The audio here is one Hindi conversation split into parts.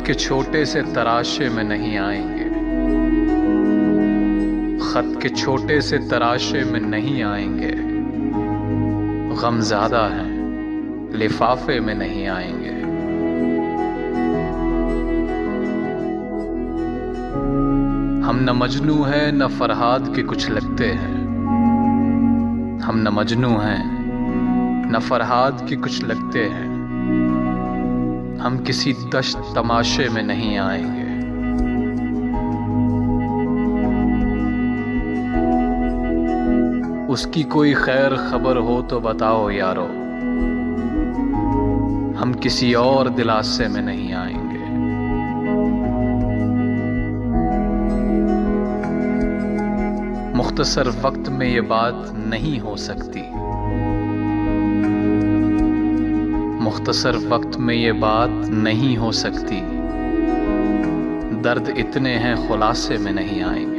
खत के छोटे से तराशे में नहीं आएंगे, खत के छोटे से तराशे में नहीं आएंगे। गम ज्यादा है लिफाफे में नहीं आएंगे। हम न मजनू हैं न फरहाद के कुछ लगते हैं। हम न मजनू हैं न फरहाद के कुछ लगते हैं। हम किसी दश्त तमाशे में नहीं आएंगे। उसकी कोई खैर खबर हो तो बताओ यारो, हम किसी और दिलासे में नहीं आएंगे। मुख्तसर वक्त में ये बात नहीं हो सकती। मुख्तसर वक्त में ये बात नहीं हो सकती। दर्द इतने हैं खुलासे में नहीं आएंगे।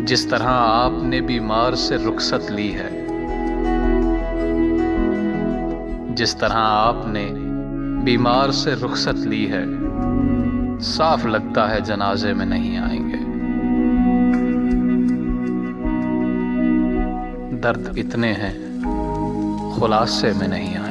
जिस तरह आपने बीमार से रुखसत ली है, जिस तरह आपने बीमार से रुखसत ली है, साफ लगता है जनाजे में नहीं आएंगे। दर्द इतने हैं खुलासे में नहीं आएंगे।